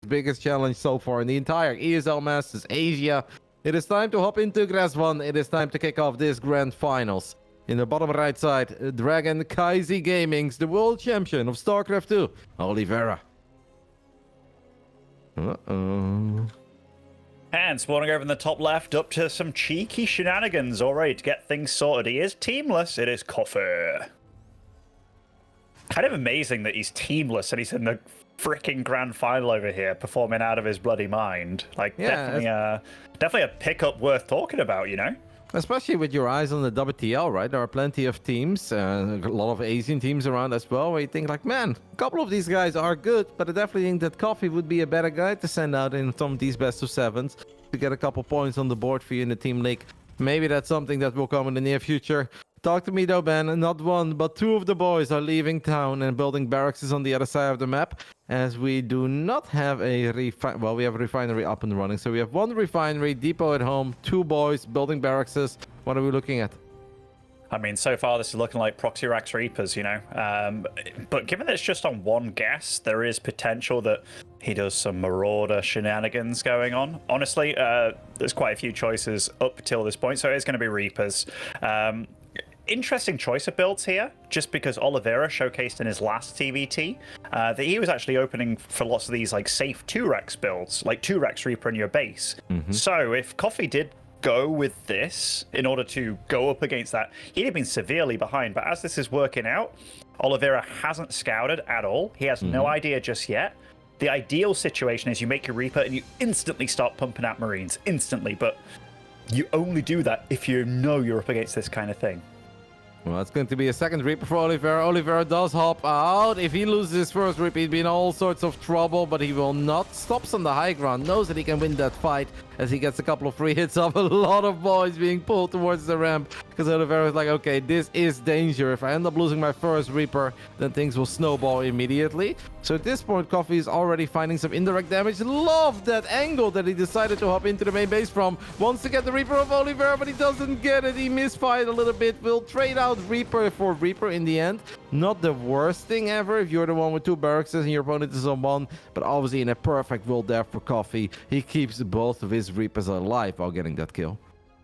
biggest challenge so far in the entire ESL Masters Asia. It is time to hop into Grass 1. It is time to kick off this grand finals. In the bottom right side, Dragon Kaisi Gaming's the world champion of StarCraft 2, Oliveira. Uh-oh. And spawning over in the top left, up to some cheeky shenanigans, already to get things sorted. He is teamless, it is Coffee. Kind of amazing that he's teamless and he's in the freaking grand final over here, performing out of his bloody mind. Like, yeah, definitely a pickup worth talking about, you know? Especially with your eyes on the WTL, right? There are plenty of teams, a lot of Asian teams around as well, where you think like, man, a couple of these guys are good, but I definitely think that Coffee would be a better guy to send out in some of these best of sevens to get a couple points on the board for you in the team league. Maybe that's something that will come in the near future. Talk to me though, Ben. Not one, but two of the boys are leaving town and building barracks on the other side of the map, as we do not have a well, we have a refinery up and running. So we have one refinery, depot at home, two boys building barracks. What are we looking at? I mean, so far this is looking like Proxy Rax Reapers, you know. But given that it's just on one guess, there is potential that he does some Marauder shenanigans going on. Honestly, there's quite a few choices up till this point, so it's going to be Reapers. Interesting choice of builds here, just because Oliveira showcased in his last TVT that he was actually opening for lots of these like safe 2-Rex builds, like 2-Rex Reaper in your base. So if Coffee did go with this in order to go up against that, he'd have been severely behind. But as this is working out, Oliveira hasn't scouted at all. He has no idea just yet. The ideal situation is you make your Reaper and you instantly start pumping out Marines, instantly. But you only do that if you know you're up against this kind of thing. Well, it's going to be a second Reaper for Oliveira. Oliveira does hop out. If he loses his first Reaper, he'd be in all sorts of trouble, but he will not. Stops on the high ground, knows that he can win that fight as he gets a couple of free hits off. A lot of boys being pulled towards the ramp because Oliveira is like, okay, this is danger. If I end up losing my first Reaper, then things will snowball immediately. So at this point, Coffee is already finding some indirect damage. Love that angle that he decided to hop into the main base from. Wants to get the Reaper of Oliveira, but he doesn't get it. He misfired a little bit. Will trade out Reaper for Reaper in the end. Not the worst thing ever if you're the one with two barracks and your opponent is on one, but obviously in a perfect world there for Coffee. He keeps both of his Reapers alive while getting that kill.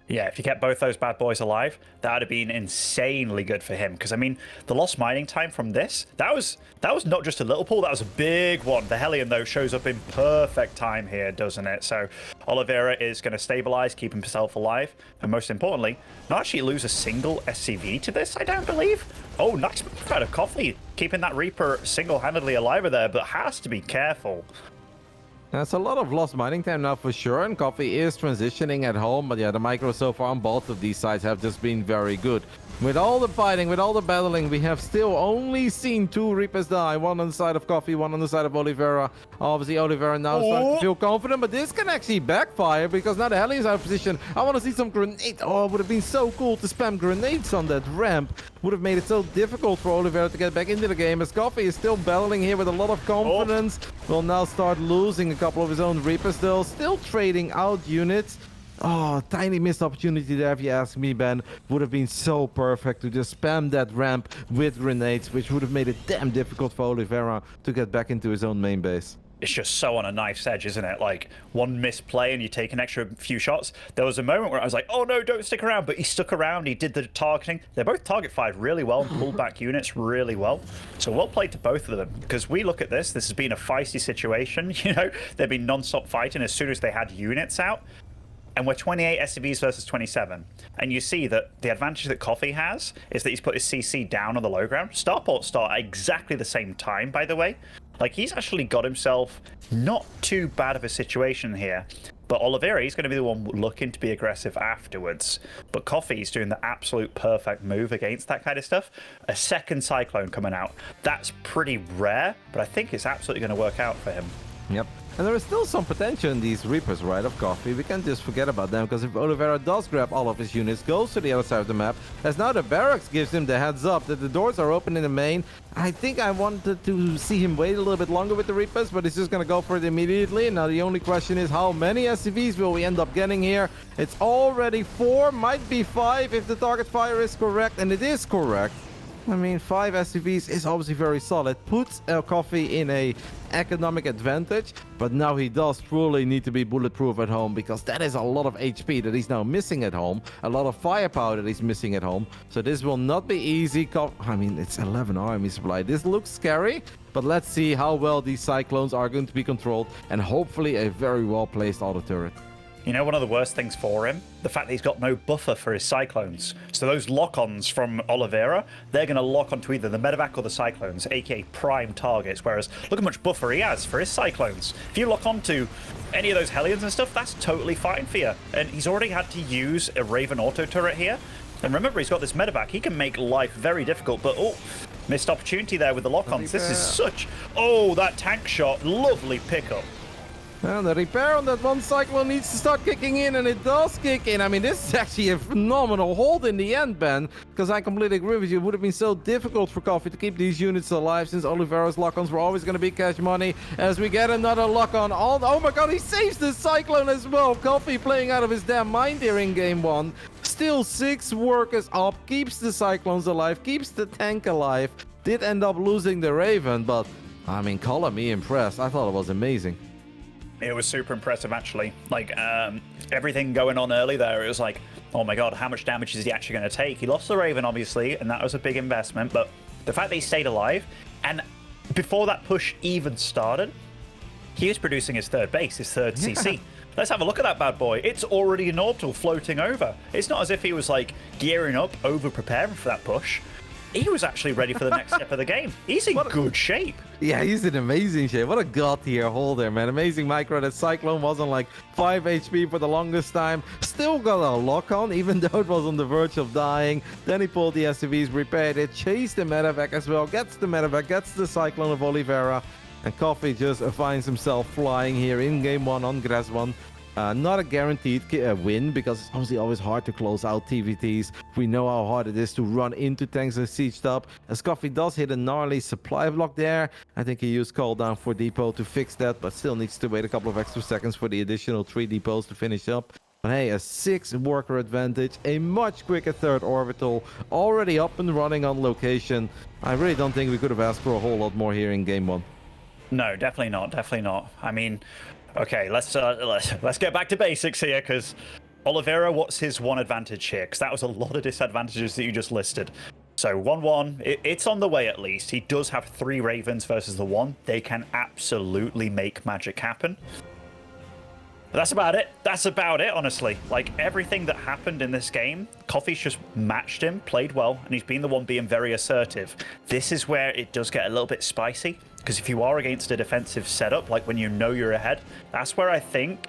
Yeah, if you get both those bad boys alive, that would have been insanely good for him. Because, I mean, the lost mining time from this, that was not just a little pull, that was a big one. The Hellion, though, shows up in perfect time here, doesn't it? So Oliveira is going to stabilize, keep himself alive, and most importantly, not actually lose a single SCV to this, I don't believe. Oh, nice move out of Coffee, keeping that Reaper single-handedly alive there, but has to be careful. That's a lot of lost mining time now for sure, and Coffee is transitioning at home, but yeah, the micros so far on both of these sides have just been very good. With all the fighting, with all the battling, we have still only seen two Reapers die. One on the side of Coffee, one on the side of Oliveira. Obviously, Oliveira now starting to feel confident, but this can actually backfire because now the Hellion is out of position. I want to see some grenades. Oh, it would have been so cool to spam grenades on that ramp. Would have made it so difficult for Oliveira to get back into the game, as Coffee is still battling here with a lot of confidence. Will now start losing a couple of his own Reapers still trading out units. Oh, tiny missed opportunity there, if you ask me, Ben. Would have been so perfect to just spam that ramp with grenades, which would have made it damn difficult for Oliveira to get back into his own main base. It's just so on a knife's edge, isn't it? Like, one misplay and you take an extra few shots. There was a moment where I was like, oh no, don't stick around, but he stuck around, he did the targeting. They both target fired really well and pulled back units really well. So well played to both of them, because we look at this has been a feisty situation, you know? They've been non-stop fighting as soon as they had units out. And we're 28 SCVs versus 27. And you see that the advantage that Coffee has is that he's put his CC down on the low ground. Starports start at exactly the same time, by the way. Like, he's actually got himself not too bad of a situation here. But Oliveira, he's going to be the one looking to be aggressive afterwards. But Coffee's doing the absolute perfect move against that kind of stuff. A second Cyclone coming out. That's pretty rare, but I think it's absolutely going to work out for him. Yep. And there is still some potential in these Reapers, right, of Coffee. We can't just forget about them, because if Oliveira does grab all of his units, goes to the other side of the map, as now the barracks gives him the heads up that the doors are open in the main. I think I wanted to see him wait a little bit longer with the Reapers, but he's just going to go for it immediately. Now the only question is, how many SCVs will we end up getting here? It's already 4, might be 5 if the target fire is correct, and it is correct. I mean, 5 SCVs is obviously very solid. Puts Coffee in a economic advantage, but now he does truly need to be bulletproof at home, because that is a lot of HP that he's now missing at home, a lot of firepower that he's missing at home. So this will not be easy. I mean, it's 11 army supply. This looks scary, but let's see how well these Cyclones are going to be controlled, and hopefully a very well placed auto turret. You know, one of the worst things for him, the fact that he's got no buffer for his Cyclones. So those lock-ons from Oliveira, they're going to lock onto either the Medevac or the Cyclones, aka prime targets, whereas look how much buffer he has for his Cyclones. If you lock onto any of those Hellions and stuff, that's totally fine for you. And he's already had to use a Raven auto turret here. And remember, he's got this Medevac. He can make life very difficult, but oh, missed opportunity there with the lock-ons. This is such... Oh, that tank shot, lovely pickup. And the repair on that one Cyclone needs to start kicking in, and it does kick in. I mean, this is actually a phenomenal hold in the end, Ben, because I completely agree with you. It would have been so difficult for Coffee to keep these units alive, since Oliveira's lock-ons were always going to be cash money. As we get another lock-on. Oh my god, he saves the Cyclone as well. Coffee playing out of his damn mind here in game 1. Still 6 workers up, keeps the Cyclones alive, keeps the tank alive. Did end up losing the Raven, but I mean, color me impressed. I thought it was amazing. It was super impressive, actually. Like, everything going on early there, it was like, oh my god, how much damage is he actually going to take? He lost the Raven, obviously, and that was a big investment, but the fact that he stayed alive, and before that push even started, he was producing his third base, his third CC. Let's have a look at that bad boy. It's already an orbital floating over. It's not as if he was, like, gearing up, over-preparing for that push. He was actually ready for the next step of the game. He's in good shape. Yeah, he's in amazing shape. What a god tier holder, man. Amazing micro. That Cyclone was on like 5 HP for the longest time. Still got a lock on, even though it was on the verge of dying. Then he pulled the SCVs, repaired it, chased the Medevac as well, gets the Medevac, gets the Cyclone of Oliveira. And Coffee just finds himself flying here in game 1 on Grass 1. Not a guaranteed win, because it's obviously always hard to close out TVTs. We know how hard it is to run into tanks and sieged up. As Coffee does hit a gnarly supply block there. I think he used call down for depot to fix that, but still needs to wait a couple of extra seconds for the additional 3 depots to finish up. But hey, a 6 worker advantage, a much quicker third orbital, already up and running on location. I really don't think we could have asked for a whole lot more here in game 1. No, definitely not. Definitely not. I mean, okay, let's get back to basics here, because Oliveira, what's his one advantage here? Because that was a lot of disadvantages that you just listed. So 1-1, it's on the way at least. He does have 3 Ravens versus the 1. They can absolutely make magic happen. But that's about it. That's about it, honestly. Like, everything that happened in this game, Coffee's just matched him, played well, and he's been the one being very assertive. This is where it does get a little bit spicy, because if you are against a defensive setup, like when you know you're ahead, that's where I think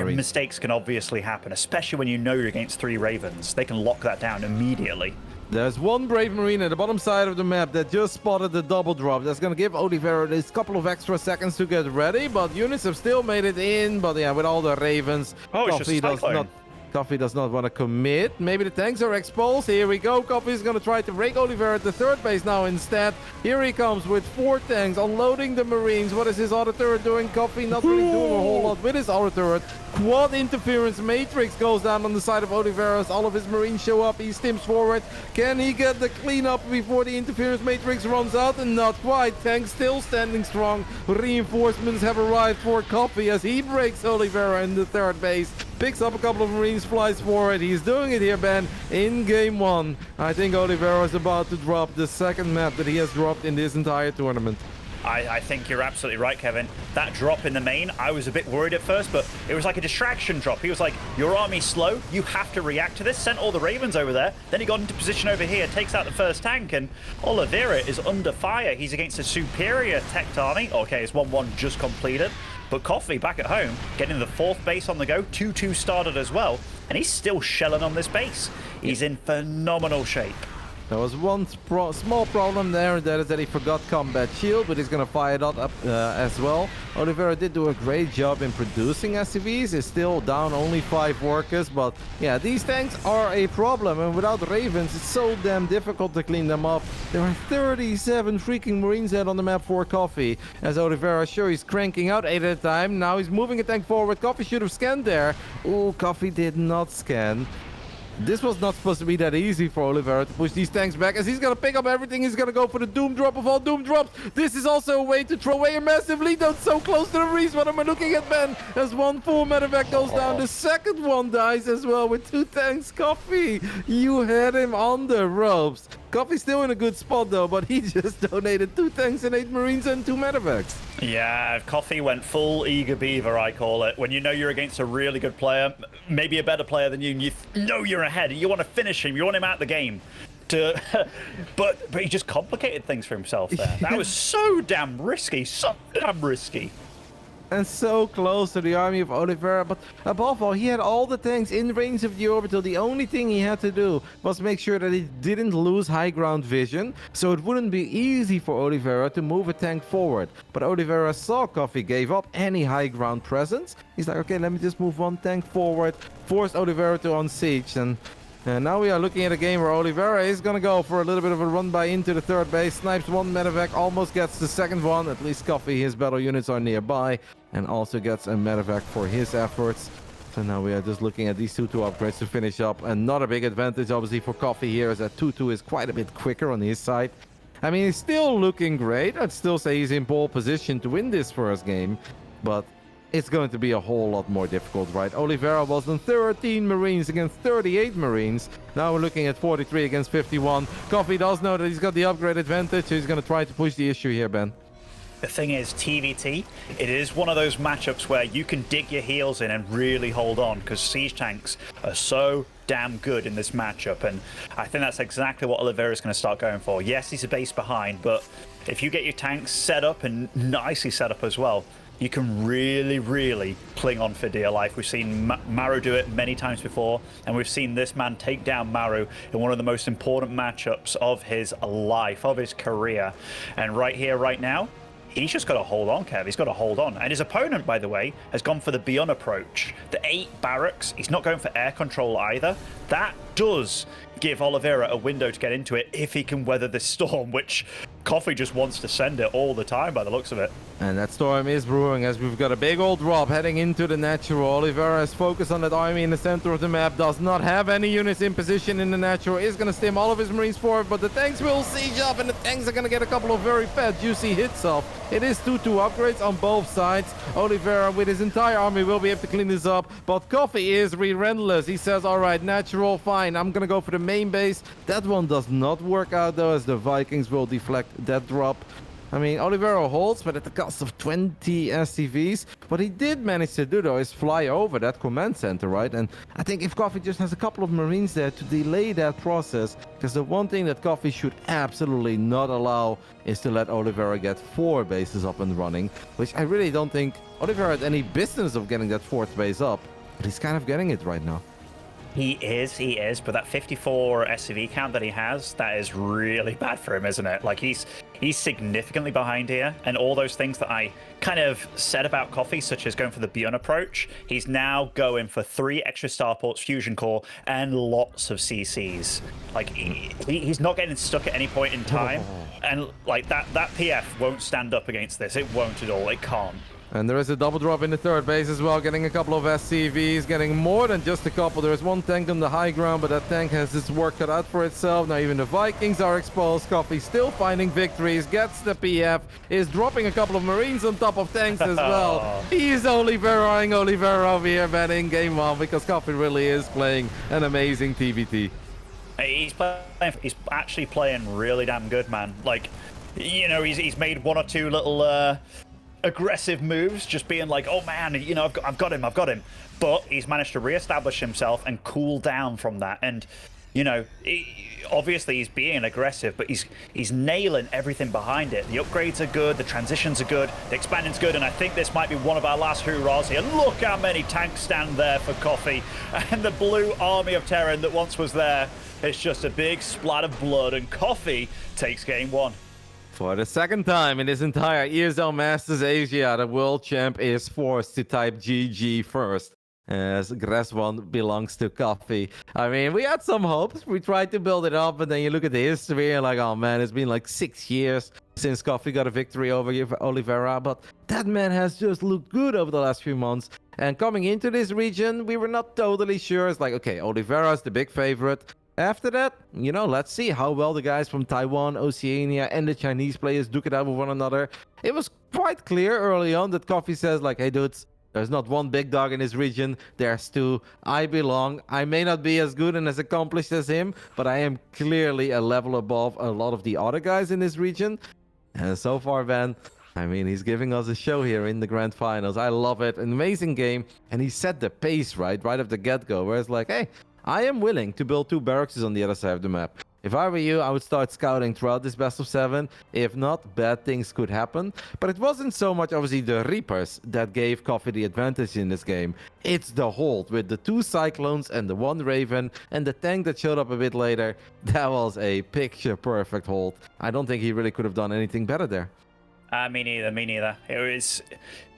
mistakes can obviously happen, especially when you know you're against 3 Ravens. They can lock that down immediately. There's one Brave Marine at the bottom side of the map that just spotted the double drop. That's going to give Oliveira this couple of extra seconds to get ready, but units have still made it in. But yeah, with all the Ravens, Coffee does not want to commit. Maybe the tanks are exposed. Here we go. Coffee is going to try to break Oliveira at the third base now instead. Here he comes with 4 tanks, unloading the Marines. What is his auto turret doing? Coffee not really doing a whole lot with his auto turret. Quad interference matrix goes down on the side of Oliveira as all of his Marines show up. He stimps forward. Can he get the cleanup before the interference matrix runs out? And not quite. Tank still standing strong. Reinforcements have arrived for Coffee as he breaks Oliveira in the third base. Picks up a couple of Marines, flies forward. He's doing it here, Ben, in game 1. I think Oliveira is about to drop the second map that he has dropped in this entire tournament. I think you're absolutely right, Kevin. That drop in the main, I was a bit worried at first, but it was like a distraction drop. He was like, your army's slow, you have to react to this. Sent all the Ravens over there. Then he got into position over here, takes out the first tank, and Oliveira is under fire. He's against a superior teched army. Okay, it's 1-1 just completed. But Coffee back at home, getting the 4th base on the go, 2-2 started as well, and he's still shelling on this base. He's in phenomenal shape. There was one small problem there, and that is that he forgot combat shield, but he's going to fire that up as well. Oliveira did do a great job in producing SCVs. He's still down only 5 workers, but yeah, these tanks are a problem, and without Ravens, it's so damn difficult to clean them up. There are 37 freaking Marines out on the map for Coffee, as Oliveira, sure, he's cranking out 8 at a time. Now he's moving a tank forward. Coffee should have scanned there. Oh, Coffee did not scan. This was not supposed to be that easy for Oliveira to push these tanks back, as he's going to pick up everything. He's going to go for the Doom Drop of all Doom Drops. This is also a way to throw away a massive lead. That's so close to the Reese. What am I looking at, Ben? As one full medevac goes down, the second one dies as well with 2 tanks. Coffee, you had him on the ropes. Coffee's still in a good spot, though, but he just donated 2 tanks and 8 Marines and 2 medevacs. Yeah, Coffee went full eager beaver, I call it. When you know you're against a really good player, maybe a better player than you, and you know you're ahead, and you want to finish him, you want him out of the game. But he just complicated things for himself there. That was so damn risky, so damn risky. And so close to the army of Oliveira, but above all, he had all the tanks in range of the orbital. The only thing he had to do was make sure that he didn't lose high ground vision, so it wouldn't be easy for Oliveira to move a tank forward. But Oliveira saw Coffee gave up any high ground presence. He's like, okay, let me just move 1 tank forward, forced Oliveira to unsiege, and now we are looking at a game where Oliveira is going to go for a little bit of a run by into the 3rd base. Snipes 1 medevac, almost gets the 2nd one. At least Coffee, his battle units are nearby. And also gets a medevac for his efforts. So now we are just looking at these 2-2 upgrades to finish up. And not a big advantage, obviously, for Coffee here, as that 2-2 is quite a bit quicker on his side. I mean, he's still looking great. I'd still say he's in pole position to win this first game. But it's going to be a whole lot more difficult, right? Oliveira was on 13 Marines against 38 Marines. Now we're looking at 43 against 51. Coffee does know that he's got the upgrade advantage, so he's going to try to push the issue here, Ben. The thing is, TVT, it is one of those matchups where you can dig your heels in and really hold on, because siege tanks are so damn good in this matchup, and I think that's exactly what Oliveira is going to start going for. Yes, he's a base behind, but if you get your tanks set up and nicely set up as well, you can really, really cling on for dear life. We've seen Maru do it many times before, and we've seen this man take down Maru in one of the most important matchups of his life, of his career. And right here, right now, he's just got to hold on, Kev. He's got to hold on. And his opponent, by the way, has gone for the Beyond approach. The 8 barracks. He's not going for air control either. That does give Oliveira a window to get into it if he can weather this storm, which Coffee just wants to send it all the time by the looks of it. And that storm is brewing, as we've got a big old drop heading into the natural. Oliveira is focused on that army in the center of the map, does not have any units in position in the natural, is going to stim all of his Marines forward, but the tanks will siege up, and the tanks are going to get a couple of very fat, juicy hits off. It is 2-2 upgrades on both sides. Oliveira, with his entire army, will be able to clean this up, but Coffee is relentless. He says, all right, natural, fine, I'm going to go for the main base. That one does not work out, though, as the Vikings will deflect that drop. I mean, Oliveira holds, but at the cost of 20 SCVs. What he did manage to do, though, is fly over that command center, right? And I think if Coffee just has a couple of Marines there to delay that process, because the one thing that Coffee should absolutely not allow is to let Oliveira get 4 bases up and running, which I really don't think Oliveira had any business of getting that 4th base up, but he's kind of getting it right now. He is, but that 54 SCV count that he has, that is really bad for him, isn't it? Like, he's significantly behind here, and all those things that I kind of said about Coffee, such as going for the Beyond approach, he's now going for 3 extra starports, fusion core, and lots of CCs. Like, he's not getting stuck at any point in time, and like that PF won't stand up against this. It won't at all. It can't. And there is a double drop in the 3rd base as well, getting a couple of SCVs, getting more than just a couple. There is 1 tank on the high ground, but that tank has its work cut out for itself. Now even the Vikings are exposed. Coffee still finding victories, gets the PF, is dropping a couple of Marines on top of tanks as well. He is Oliveira-ing Oliveira over here, man, in game 1, because Coffee really is playing an amazing TVT. He's actually playing really damn good, man. Like, you know, he's made 1 or 2 little aggressive moves, just being like, oh man, you know, I've got him. But he's managed to reestablish himself and cool down from that. And, you know, obviously he's being aggressive, but he's nailing everything behind it. The upgrades are good, the transitions are good, the expanding's good, and I think this might be one of our last hurrahs here. Look how many tanks stand there for Coffee, and the blue army of Terran that once was there. It's just a big splat of blood, and Coffee takes game 1. For the 2nd time in his entire ESL Masters Asia, the world champ is forced to type GG first. as grass one belongs to coffee. I mean, we had some hopes. We tried to build it up, and then you look at the history and like, oh man, it's been like 6 years since Coffee got a victory over Oliveira. But that man has just looked good over the last few months. And coming into this region, we were not totally sure. It's like, okay, Oliveira is the big favorite. After that, let's see how well the guys from Taiwan, Oceania, and the Chinese players duke it out with one another. It was quite clear early on that Coffee says like, hey dudes, there's not one big dog in this region. There's two. I belong. I may not be as good and as accomplished as him, but I am clearly a level above a lot of the other guys in this region. And so far, Ben, I mean, he's giving us a show here in the grand finals. I love it. An amazing game. And he set the pace right at the get-go, where it's like, hey, I am willing to build 2 barracks on the other side of the map. If I were you, I would start scouting throughout this best of 7. If not, bad things could happen. But it wasn't so much, obviously, the Reapers that gave Coffee the advantage in this game. It's the hold with the 2 Cyclones and the 1 Raven and the tank that showed up a bit later. That was a picture-perfect hold. I don't think he really could have done anything better there. Me neither. It was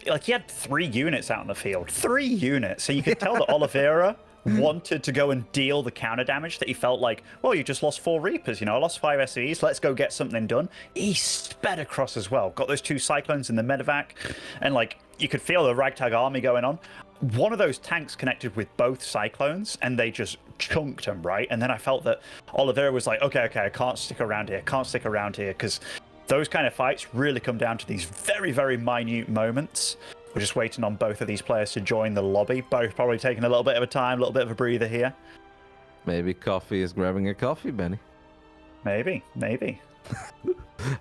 like he had 3 units out in the field. 3 units. So you could tell that Oliveira wanted to go and deal the counter damage, that he felt like, well, you just lost 4 Reapers, I lost 5 SCVs, let's go get something done. He sped across as well, got those 2 Cyclones in the medevac, and like, you could feel the ragtag army going on. One of those tanks connected with both Cyclones, and they just chunked him, right? And then I felt that Oliveira was like, okay, I can't stick around here, because those kind of fights really come down to these very, very minute moments. We're just waiting on both of these players to join the lobby. Both probably taking a little bit of a time, a little bit of a breather here. Maybe Coffee is grabbing a coffee, Benny. Maybe.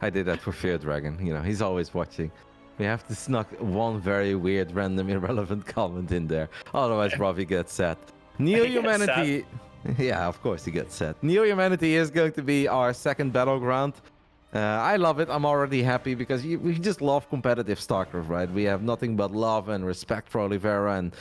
I did that for Fear Dragon. He's always watching. We have to snuck one very weird, random, irrelevant comment in there. Otherwise, Robbie gets sad. Neo Humanity... Yeah, of course he gets sad. Neo Humanity is going to be our second battleground. I love it. I'm already happy because we just love competitive StarCraft, right? We have nothing but love and respect for Oliveira, and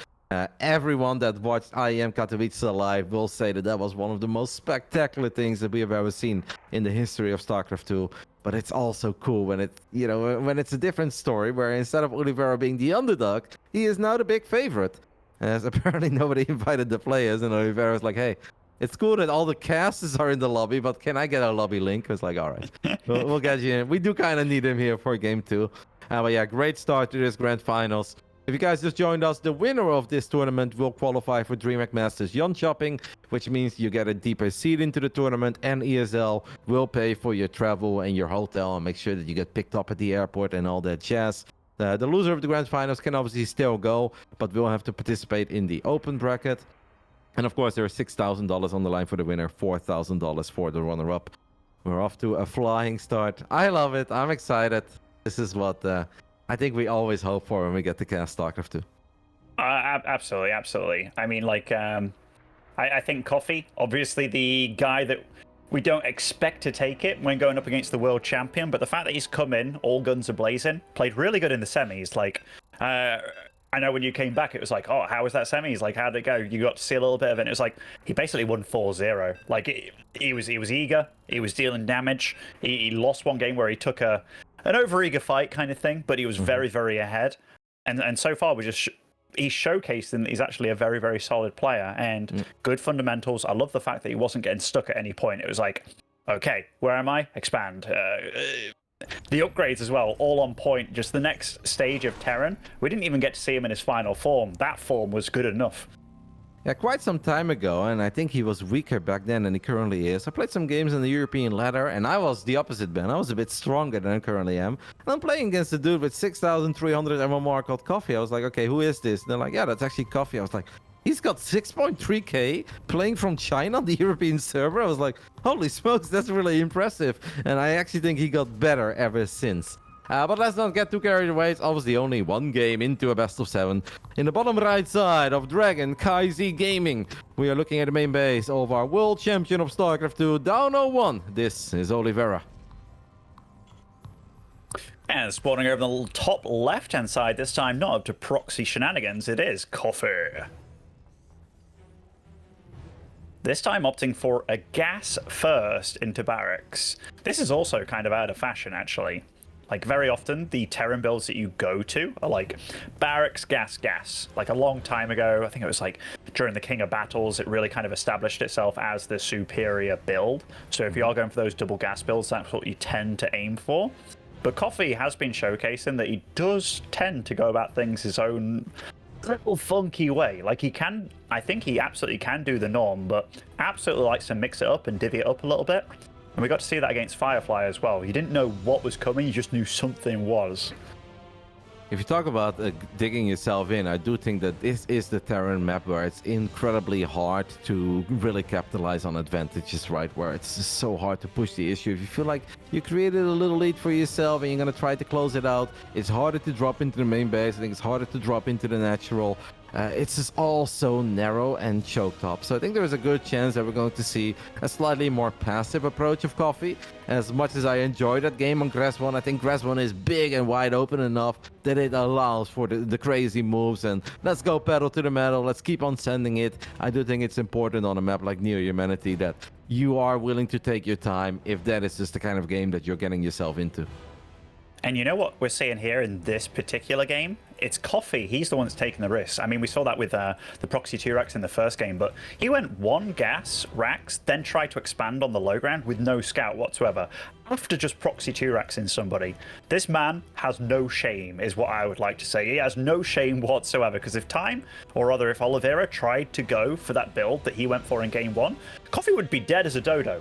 everyone that watched IEM Katowice live will say that was one of the most spectacular things that we have ever seen in the history of StarCraft 2. But it's also cool when it's a different story, where instead of Oliveira being the underdog, he is now the big favorite. As apparently nobody invited the players, and Oliveira was like, hey, it's cool that all the casters are in the lobby, but can I get a lobby link? I was like, all right, we'll get you in. We do kind of need him here for game 2. But yeah, great start to this grand finals. If you guys just joined us, the winner of this tournament will qualify for DreamHack Masters Jonkoping, which means you get a deeper seed into the tournament, and ESL will pay for your travel and your hotel and make sure that you get picked up at the airport and all that jazz. The loser of the grand finals can obviously still go, but will have to participate in the open bracket. And of course, there are $6,000 on the line for the winner, $4,000 for the runner-up. We're off to a flying start. I love it. I'm excited. This is what I think we always hope for when we get to cast StarCraft 2. Absolutely. I mean, like, I think Coffee, obviously the guy that we don't expect to take it when going up against the world champion, but the fact that he's come in, all guns are blazing, played really good in the semis. Like, I know when you came back, it was like, oh, how was that semis? Like, how'd it go? You got to see a little bit of it. And it was like, he basically won 4-0. Like, he was eager. He was dealing damage. He lost one game where he took an over-eager fight kind of thing, but he was very, very ahead. And so far, he's showcased and he's actually a very, very solid player and good fundamentals. I love the fact that he wasn't getting stuck at any point. It was like, okay, where am I? Expand. The upgrades as well, all on point. Just the next stage of Terran. We didn't even get to see him in his final form. That form was good enough. Yeah, quite some time ago, and I think he was weaker back then than he currently is. I played some games in the European ladder, and I was the opposite, Ben. I was a bit stronger than I currently am. And I'm playing against a dude with 6,300 MMR called Coffee. I was like, okay, who is this? And they're like, yeah, that's actually Coffee. I was like, he's got 6.3k playing from China on the European server. I was like, holy smokes, that's really impressive. And I actually think he got better ever since. But let's not get too carried away. It's obviously only one game into a best of 7. In the bottom right side of Dragon KaiZ Gaming, we are looking at the main base of our world champion of StarCraft 2, down 0-1. This is Oliveira. And spawning over the top left-hand side, this time not up to proxy shenanigans, it is Coffee. This time opting for a gas first into barracks. This is also kind of out of fashion, actually. Like, very often, the Terran builds that you go to are like barracks, gas, gas. Like, a long time ago, I think it was like during the King of Battles, it really kind of established itself as the superior build. So if you are going for those double gas builds, that's what you tend to aim for. But Coffee has been showcasing that he does tend to go about things his own little funky way. Like, he can, I think he absolutely can do the norm, but absolutely likes to mix it up and divvy it up a little bit. And we got to see that against Firefly as well. You didn't know what was coming, you just knew something was. If you talk about digging yourself in, I do think that this is the Terran map where it's incredibly hard to really capitalize on advantages, right? Where it's just so hard to push the issue. If you feel like you created a little lead for yourself and you're going to try to close it out, it's harder to drop into the main base. I think it's harder to drop into the natural. It's just all so narrow and choked up. So I think there's a good chance that we're going to see a slightly more passive approach of Coffee. As much as I enjoy that game on Grass 1, I think Grass 1 is big and wide open enough that it allows for the crazy moves. And let's go pedal to the metal. Let's keep on sending it. I do think it's important on a map like Near Humanity that you are willing to take your time if that is just the kind of game that you're getting yourself into. And you know what we're seeing here in this particular game? It's Coffee. He's the one that's taking the risks. I mean, we saw that with the Proxy 2 racks in the first game, but he went one gas racks, then tried to expand on the low ground with no scout whatsoever, after just Proxy 2 racks in somebody. This man has no shame, is what I would like to say. He has no shame whatsoever, because if Time, or rather if Oliveira tried to go for that build that he went for in game 1, Coffee would be dead as a dodo.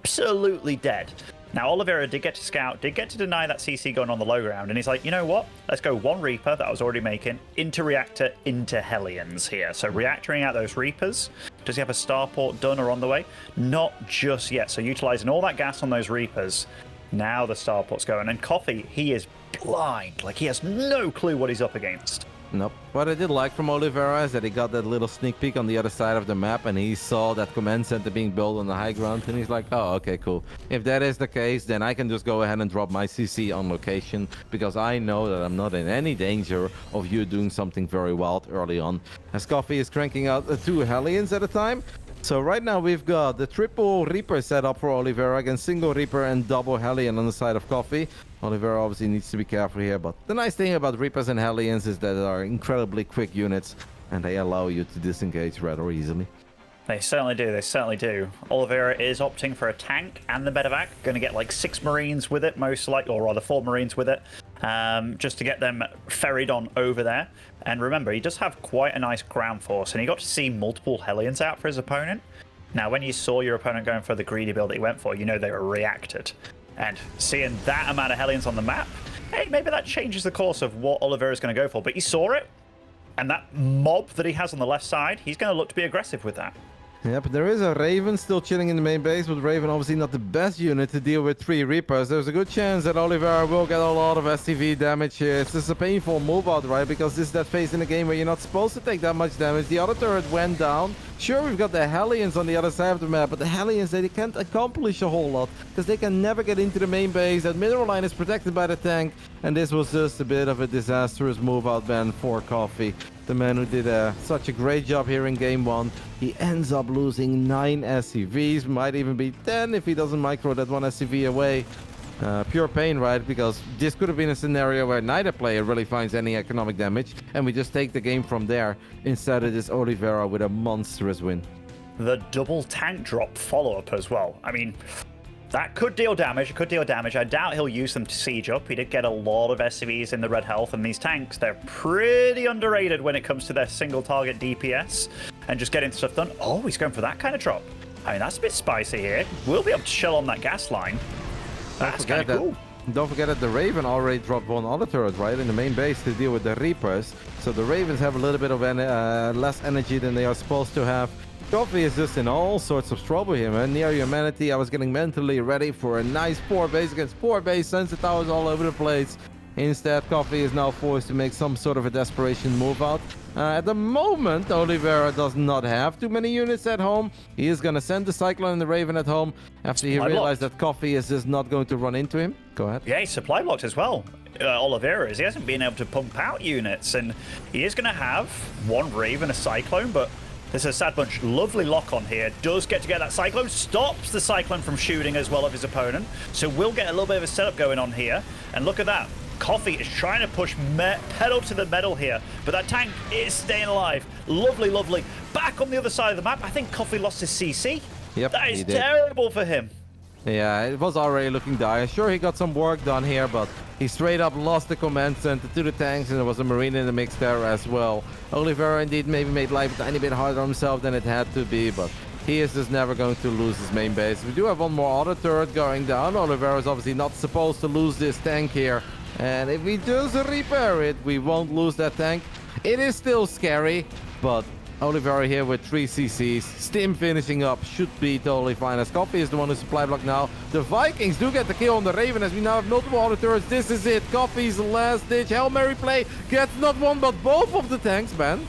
Absolutely dead. Now, Oliveira did get to scout, did get to deny that CC gun on the low ground, and he's like, you know what? Let's go one Reaper that I was already making, into Reactor, into Hellions here. So reactoring out those Reapers. Does he have a starport done or on the way? Not just yet. So utilizing all that gas on those Reapers. Now the starport's going. And Coffee, he is blind. Like, he has no clue what he's up against. Nope. What I did like from Oliveira is that he got that little sneak peek on the other side of the map and he saw that command center being built on the high ground and he's like, oh, okay, cool. If that is the case, then I can just go ahead and drop my CC on location because I know that I'm not in any danger of you doing something very wild early on. As Coffee is cranking out 2 Hellions at a time. So right now we've got the triple Reaper set up for Oliveira against single Reaper and double Hellion on the side of Coffee. Oliveira obviously needs to be careful here, but the nice thing about Reapers and Hellions is that they are incredibly quick units and they allow you to disengage rather easily. They certainly do, they certainly do. Oliveira is opting for a tank and the medevac. Going to get like 6 Marines with it, most likely, or rather 4 Marines with it, just to get them ferried on over there. And remember, he does have quite a nice ground force, and he got to see multiple Hellions out for his opponent. Now, when you saw your opponent going for the greedy build that he went for, you know they were reacted. And seeing that amount of Hellions on the map, hey, maybe that changes the course of what Oliveira is going to go for. But he saw it, and that mob that he has on the left side, he's going to look to be aggressive with that. Yep, there is a Raven still chilling in the main base, but Raven obviously not the best unit to deal with 3 Reapers. There's a good chance that Oliveira will get a lot of SCV damage here. It's just a painful move out, right? Because this is that phase in the game where you're not supposed to take that much damage. The other turret went down. Sure, we've got the Hellions on the other side of the map, but the Hellions, they can't accomplish a whole lot because they can never get into the main base. That middle line is protected by the tank, and this was just a bit of a disastrous move out ban for Coffee. The man who did such a great job here in game 1. He ends up losing 9 SCVs, might even be 10 if he doesn't micro that 1 SCV away. Pure pain, right? Because this could have been a scenario where neither player really finds any economic damage, and we just take the game from there. Instead, it is Oliveira with a monstrous win. The double tank drop follow-up as well. I mean, that could deal damage. It could deal damage. I doubt he'll use them to siege up. He did get a lot of SCVs in the red health, and these tanks, they're pretty underrated when it comes to their single target DPS and just getting stuff done. Oh, he's going for that kind of drop. I mean, that's a bit spicy here. We'll be able to chill on that gas line. That's kind of cool. Don't forget that the Raven already dropped 1 other turret, right, in the main base to deal with the Reapers. So the Ravens have a little bit of less energy than they are supposed to have. Coffee is just in all sorts of trouble here, man. Near Humanity, I was getting mentally ready for a nice 4 base against 4 base, sensor towers all over the place. Instead, Coffee is now forced to make some sort of a desperation move out. At the moment, Oliveira does not have too many units at home. He is going to send the Cyclone and the Raven at home after he realized that Coffee is just not going to run into him. Go ahead. Yeah, he's supply blocked as well. Oliveira is. He hasn't been able to pump out units, and he is going to have 1 Raven, a Cyclone, but There's a Sad Bunch. Lovely lock on here. Does get to get that Cyclone. Stops the Cyclone from shooting as well of his opponent. So we'll get a little bit of a setup going on here. And look at that. Coffee is trying to push pedal to the metal here. But that tank is staying alive. Lovely, lovely. Back on the other side of the map. I think Coffee lost his CC. Yep, that is terrible for him. Yeah, it was already looking dire. Sure, he got some work done here, but he straight up lost the command center to the tanks, and there was a Marine in the mix there as well. Oliveira indeed maybe made life a tiny bit harder on himself than it had to be, but he is just never going to lose his main base. We do have one more auto turret going down. Oliveira is obviously not supposed to lose this tank here, and if we just repair it, we won't lose that tank. It is still scary, but Oliveira here with 3 CCs. Stim finishing up should be totally fine, as Coffee is the one who supply block now. The Vikings do get the kill on the Raven, as we now have multiple auto turrets. This is it. Coffee's last ditch Hail Mary play gets not one but both of the tanks, man.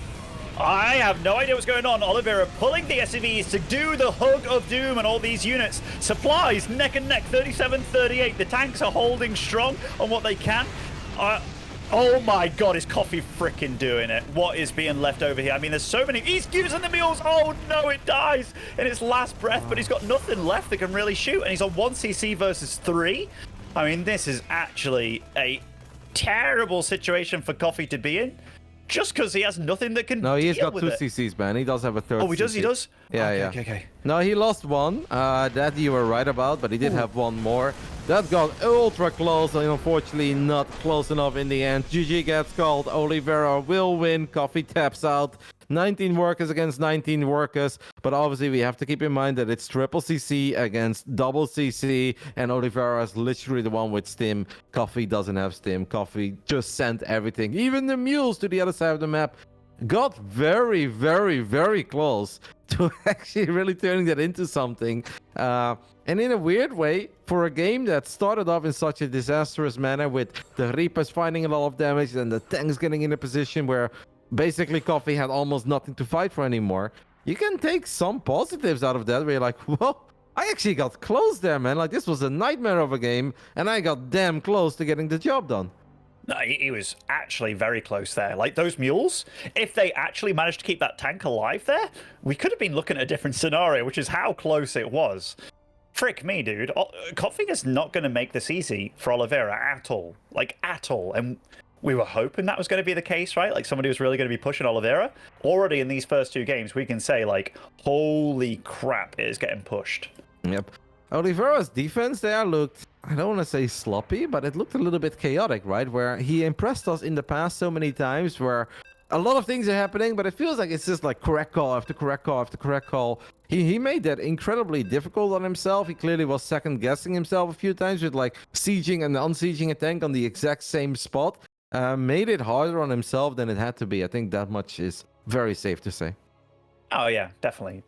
I have no idea what's going on. Oliveira pulling the SCVs to do the hug of doom and all these units. Supplies neck and neck, 37-38. The tanks are holding strong on what they can. Oh my god, is Coffee freaking doing it? What is being left over here? I mean, there's so many. He's using the mules. Oh no, it dies in its last breath, but he's got nothing left that can really shoot, and he's on 1 CC versus 3. I mean, this is actually a terrible situation for Coffee to be in, just because he has nothing that can No, he's deal got with 2 it. CCs, man. He does have a third Oh, he does? CC. He does? Yeah, okay, yeah. Okay. No, he lost one. That you were right about, but he did have one more. That got ultra close, and unfortunately not close enough in the end. GG gets called. Oliveira will win. Coffee taps out. 19 workers against 19 workers. But obviously we have to keep in mind that it's triple CC against double CC, and Oliveira is literally the one with Stim. Coffee doesn't have Stim. Coffee just sent everything, even the mules, to the other side of the map. Got very, very, very close to actually really turning that into something. And in a weird way, for a game that started off in such a disastrous manner, with the Reapers finding a lot of damage and the tanks getting in a position where basically Coffee had almost nothing to fight for anymore, you can take some positives out of that, where you're like, whoa, I actually got close there, man. Like, this was a nightmare of a game, and I got damn close to getting the job done. No, he was actually very close there. Like, those mules, if they actually managed to keep that tank alive there, we could have been looking at a different scenario, which is how close it was. Frick me, dude. Coffee is not going to make this easy for Oliveira at all. Like, at all. And we were hoping that was going to be the case, right? Like, somebody was really going to be pushing Oliveira. Already in these first 2 games, we can say, like, holy crap, it is getting pushed. Yep. Oliveira's defense there looked, I don't want to say sloppy, but it looked a little bit chaotic, right? Where he impressed us in the past so many times, where a lot of things are happening, but it feels like it's just like correct call after correct call after correct call. He made that incredibly difficult on himself. He clearly was second guessing himself a few times with like sieging and unsieging a tank on the exact same spot. Made it harder on himself than it had to be. I think that much is very safe to say. Oh yeah, definitely.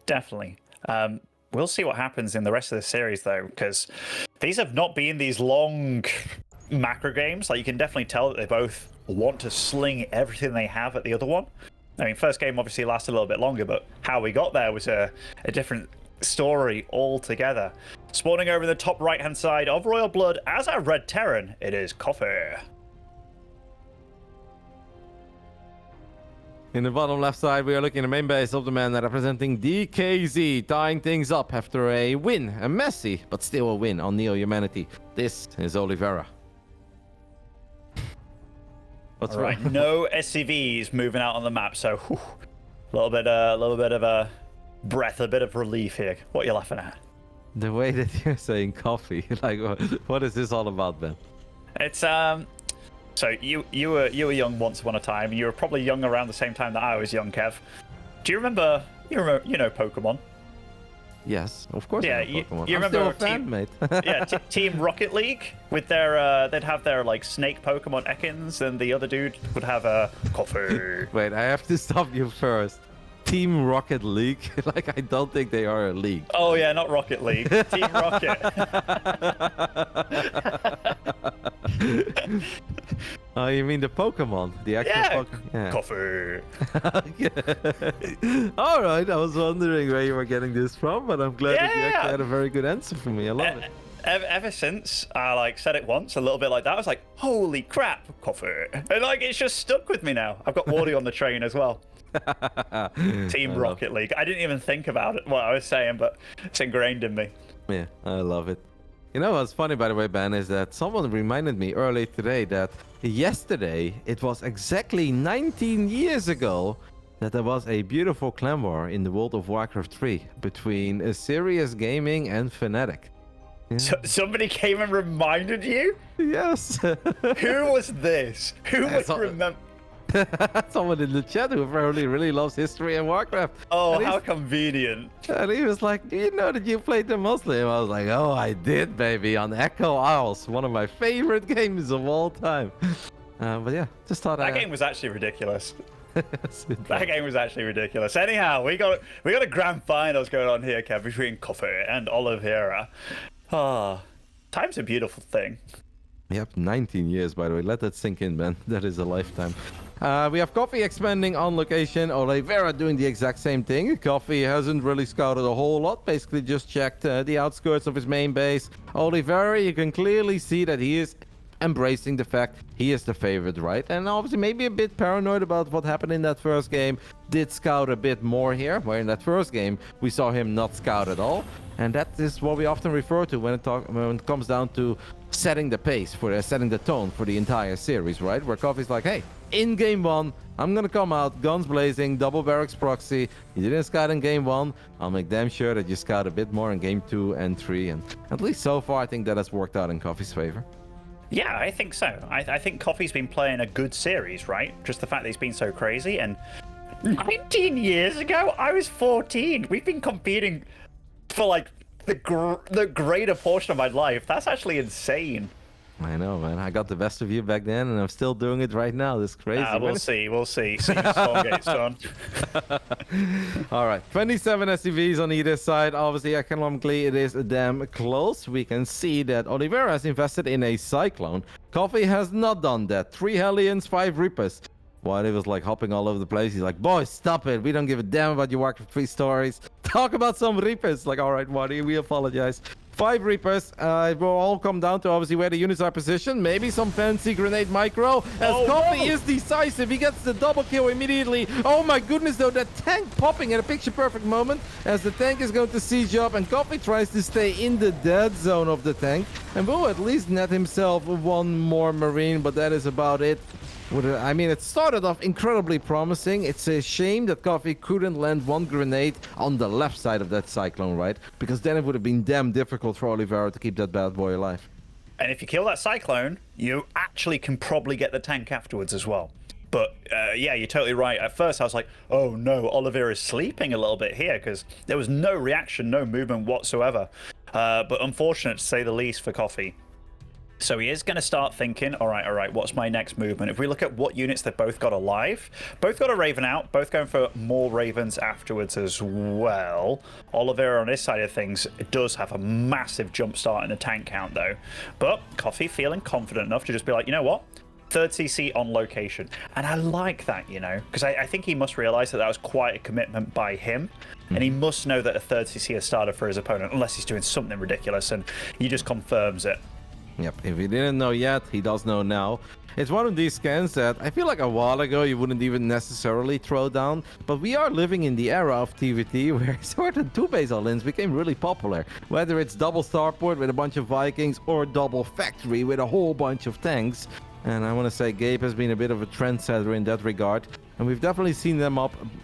We'll see what happens in the rest of the series, though, because these have not been these long macro games. Like, you can definitely tell that they both want to sling everything they have at the other one. I mean, first game obviously lasted a little bit longer, but how we got there was a different story altogether. Spawning over the top right-hand side of Royal Blood as our Red Terran, it is Coffee. In the bottom left side, we are looking at the main base of the man representing DKZ, tying things up after a win, a messy, but still a win on Neo Humanity. This is Oliveira. What's All right, wrong? no SCVs moving out on the map, so a little bit of a breath, a bit of relief here. What are you laughing at? The way that you're saying Coffee, like, what is this all about, Ben? It's So you were young once upon a time. You were probably young around the same time that I was young, Kev. Do you remember? You know Pokemon? Yes, of course. Yeah, I know Pokemon. you I'm remember still a fan, mate. Yeah, Team Rocket League with their they'd have their like snake Pokemon Ekans, and the other dude would have a Coffee. Wait, I have to stop you first. Team Rocket League? Like, I don't think they are a league. Oh yeah, not Rocket League. Team Rocket. Oh, you mean the Pokemon? The actual Pokemon? Coffee. All right, I was wondering where you were getting this from, but I'm glad that you Yeah. actually had a very good answer for me. I love it. ever since I like said it once, a little bit like that, I was like, holy crap, coffee. And like, it's just stuck with me now. I've got Wardy on the train as well. Team Rocket League. I didn't even think about it, what I was saying, but it's ingrained in me. Yeah, I love it. You know what's funny, by the way, Ben, is that someone reminded me earlier today that yesterday, it was exactly 19 years ago that there was a beautiful clan war in the World of Warcraft 3 between Serious Gaming and Fnatic. Yeah. So, somebody came and reminded you? Yes. Who was this? Who would remember? Someone in the chat who apparently really loves history and Warcraft. Oh, how convenient. And he was like, do you know that you played the Muslim? I was like, oh, I did, baby, on Echo Isles, one of my favorite games of all time. But yeah, just thought that game was actually ridiculous. That game was actually ridiculous. Anyhow, we got a grand finals going on here, Kev, between Coffee and Oliveira. Ah, time's a beautiful thing. Yep, 19 years, by the way. Let that sink in, man. That is a lifetime. We have Coffee expanding on location. Oliveira doing the exact same thing. Coffee hasn't really scouted a whole lot. Basically just checked the outskirts of his main base. Oliveira, you can clearly see that he is embracing the fact he is the favorite, right? And obviously maybe a bit paranoid about what happened in that first game. Did scout a bit more here, where in that first game we saw him not scout at all. And that is what we often refer to when it comes down to setting the pace, setting the tone for the entire series, right? Where Coffee's like, hey, in game one, I'm gonna come out guns blazing, double barracks proxy. You didn't scout in game one. I'll make damn sure that you scout a bit more in game 2 and 3. And at least so far, I think that has worked out in Coffee's favor. Yeah, I think so. I think Coffee's been playing a good series, right? Just the fact that he's been so crazy. And 19 years ago, I was 14. We've been competing for like the greater portion of my life. That's actually insane. I know, man. I got the best of you back then, and I'm still doing it right now. This is crazy. We'll see. See if Stormgate's on. All right, 27 SCVs on either side. Obviously, economically, it is damn close. We can see that Oliveira has invested in a Cyclone. Coffee has not done that. 3 Hellions, 5 Reapers. While he was like hopping all over the place, he's like, boys, stop it. We don't give a damn about your Warcraft 3 stories. Talk about some Reapers. Like, all right, Marty, we apologize. 5 Reapers. It will all come down to obviously where the units are positioned. Maybe some fancy grenade micro. As Coffee is decisive. He gets the double kill immediately. Oh my goodness, though. That tank popping at a picture-perfect moment as the tank is going to siege up. And Coffee tries to stay in the dead zone of the tank. And will at least net himself one more Marine. But that is about it. I mean, it started off incredibly promising. It's a shame that Coffee couldn't land one grenade on the left side of that Cyclone, right? Because then it would have been damn difficult for Oliveira to keep that bad boy alive. And if you kill that Cyclone, you actually can probably get the tank afterwards as well. But yeah, you're totally right. At first, I was like, oh no, Oliveira is sleeping a little bit here because there was no reaction, no movement whatsoever. But unfortunate to say the least for Coffee. So he is going to start thinking, all right, what's my next movement? If we look at what units they've both got alive, both got a Raven out, both going for more Ravens afterwards as well. Oliveira on his side of things does have a massive jump start in the tank count though. But Coffee feeling confident enough to just be like, you know what? 3rd CC on location. And I like that, you know, because I think he must realize that was quite a commitment by him. And he must know that a 3rd CC has started for his opponent, unless he's doing something ridiculous, and he just confirms it. Yep, if he didn't know yet, he does know now. It's one of these scans that I feel like a while ago you wouldn't even necessarily throw down, but we are living in the era of TVT where certain 2-base all-ins became really popular. Whether it's double starport with a bunch of Vikings or double factory with a whole bunch of tanks. And I want to say Gabe has been a bit of a trendsetter in that regard. And we've definitely seen them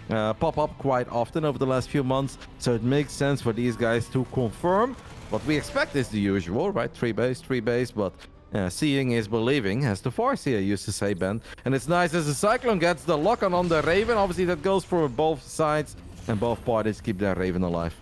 pop up quite often over the last few months. So it makes sense for these guys to confirm. What we expect is the usual, right? 3 base, but seeing is believing, as the Farseer used to say, Ben. And it's nice as the Cyclone gets the lock-on on the Raven. Obviously, that goes for both sides, and both parties keep their Raven alive.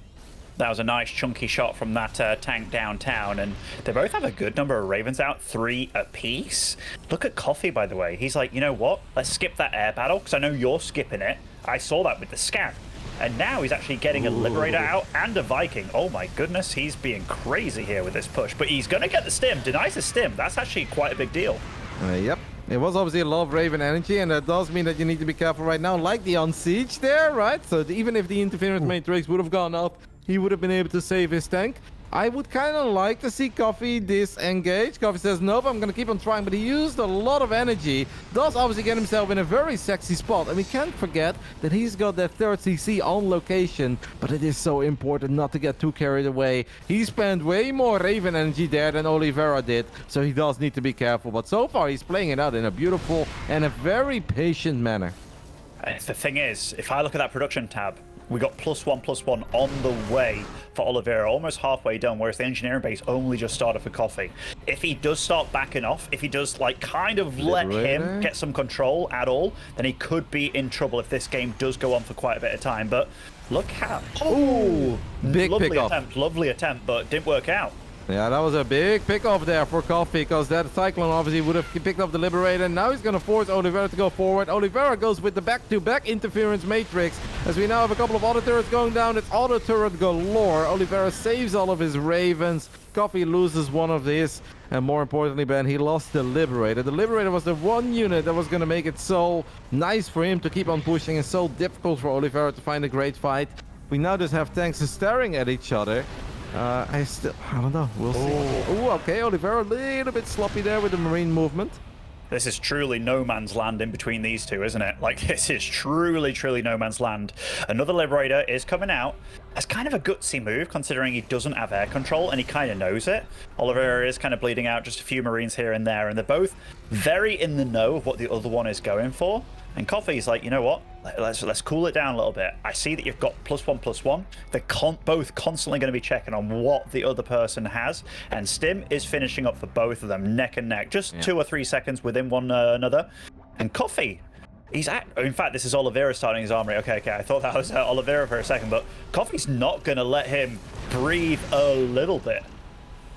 That was a nice chunky shot from that tank downtown, and they both have a good number of Ravens out, 3 apiece. Look at Coffee, by the way. He's like, you know what? Let's skip that air battle, because I know you're skipping it. I saw that with the scan. And now he's actually getting a Liberator out and a Viking. Oh my goodness, he's being crazy here with this push. But he's going to get the stim, denies the stim. That's actually quite a big deal. Yep. It was obviously a lot of Raven energy, and that does mean that you need to be careful right now, like the on siege there, right? So even if the interference matrix would have gone up, he would have been able to save his tank. I would kind of like to see Coffee disengage. Coffee says, nope, I'm going to keep on trying, but he used a lot of energy. Does obviously get himself in a very sexy spot. And we can't forget that he's got that third CC on location, but it is so important not to get too carried away. He spent way more Raven energy there than Oliveira did, so he does need to be careful. But so far, he's playing it out in a beautiful and a very patient manner. The thing is, if I look at that production tab, we got +1/+1 on the way for Oliveira, almost halfway done, whereas the engineering base only just started for Coffee. If he does start backing off, if he does like kind of let him get some control at all, then he could be in trouble if this game does go on for quite a bit of time. But look how... Oh, big lovely attempt, but didn't work out. Yeah, that was a big pick-off there for Coffee, because that Cyclone obviously would have picked up the Liberator. Now he's going to force Oliveira to go forward. Oliveira goes with the back-to-back interference matrix, as we now have a couple of auto turrets going down. It's auto turret galore. Oliveira saves all of his Ravens. Coffee loses one of his, and more importantly, Ben, he lost the Liberator. The Liberator was the one unit that was going to make it so nice for him to keep on pushing, and so difficult for Oliveira to find a great fight. We now just have tanks staring at each other. I don't know. We'll see. Oh, okay. Oliveira a little bit sloppy there with the marine movement. This is truly no man's land in between these two, isn't it? Like, this is truly no man's land. Another Liberator is coming out. That's kind of a gutsy move, considering he doesn't have air control, and he kind of knows it. Oliveira is kind of bleeding out just a few Marines here and there, and they're both very in the know of what the other one is going for. And Coffee's like, you know what? Let's cool it down a little bit. I see that you've got +1/+1. They're both constantly going to be checking on what the other person has, and Stim is finishing up for both of them, neck and neck, just 2 or 3 seconds within one another. And Coffee, in fact, this is Oliveira starting his armory. Okay, I thought that was Oliveira for a second, but Coffee's not going to let him breathe a little bit.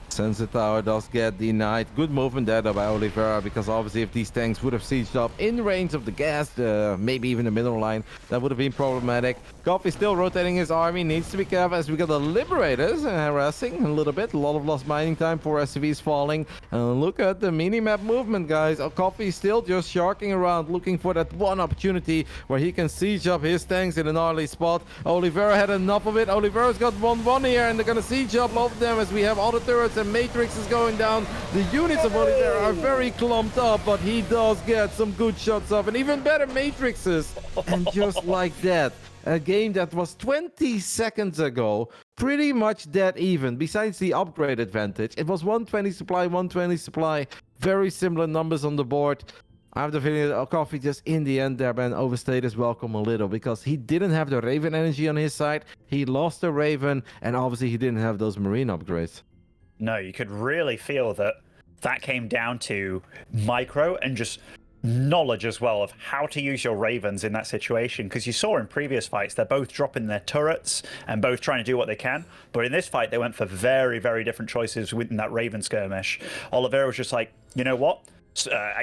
Sensor tower does get denied. Good movement there though by Oliveira, because obviously if these tanks would have sieged up in range of the gas, maybe even the middle line, that would have been problematic. Coffee still rotating his army, needs to be careful as we got the Liberators harassing a little bit. A lot of lost mining time, 4 SCVs falling. And look at the mini-map movement, guys. Coffee still just sharking around, looking for that one opportunity where he can siege up his tanks in an early spot. Oliveira had enough of it. Oliveira's got 1-1 here, and they're going to siege up all of them as we have all the turrets and matrix is going down. The units of Oliveira are very clumped up, but he does get some good shots off, and even better matrixes. And just like that, a game that was 20 seconds ago pretty much dead even, besides the upgrade advantage. It was 120 supply, 120 supply, very similar numbers on the board. I have the feeling that Coffee just in the end there, Ben, overstayed his welcome a little, because he didn't have the Raven energy on his side. He lost the Raven, and obviously he didn't have those marine upgrades. No, you could really feel that came down to micro and just knowledge as well of how to use your Ravens in that situation, because you saw in previous fights they're both dropping their turrets and both trying to do what they can, but in this fight they went for very different choices within that Raven skirmish. Oliveira was just like, you know what,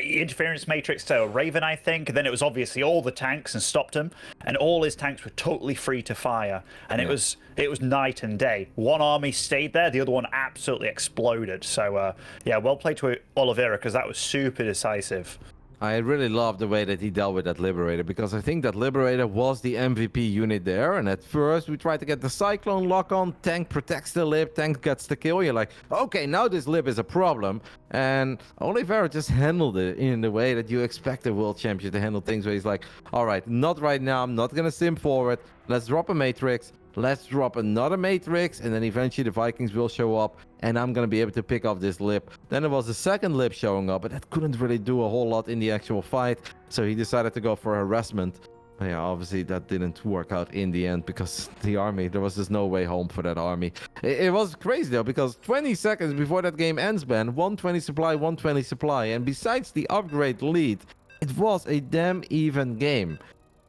interference matrix to Raven, I think, and then it was obviously all the tanks and stopped him, and all his tanks were totally free to fire, and it was night and day. One army stayed there, the other one absolutely exploded. So yeah, well played to Oliveira, because that was super decisive. I really love the way that he dealt with that Liberator, because I think that Liberator was the MVP unit there. And at first, we tried to get the Cyclone lock on. Tank protects the Lib, tank gets the kill. You're like, okay, now this Lib is a problem. And Oliveira just handled it in the way that you expect a world champion to handle things, where he's like, all right, not right now. I'm not going to sim forward. Let's drop a Matrix. Let's drop another Matrix, and then eventually the Vikings will show up, and I'm going to be able to pick off this Lib. Then there was a second Lib showing up, but that couldn't really do a whole lot in the actual fight, so he decided to go for harassment. But yeah, obviously that didn't work out in the end, because the army, there was just no way home for that army. It was crazy though, because 20 seconds before that game ends, Ben, 120 supply, 120 supply, and besides the upgrade lead, it was a damn even game.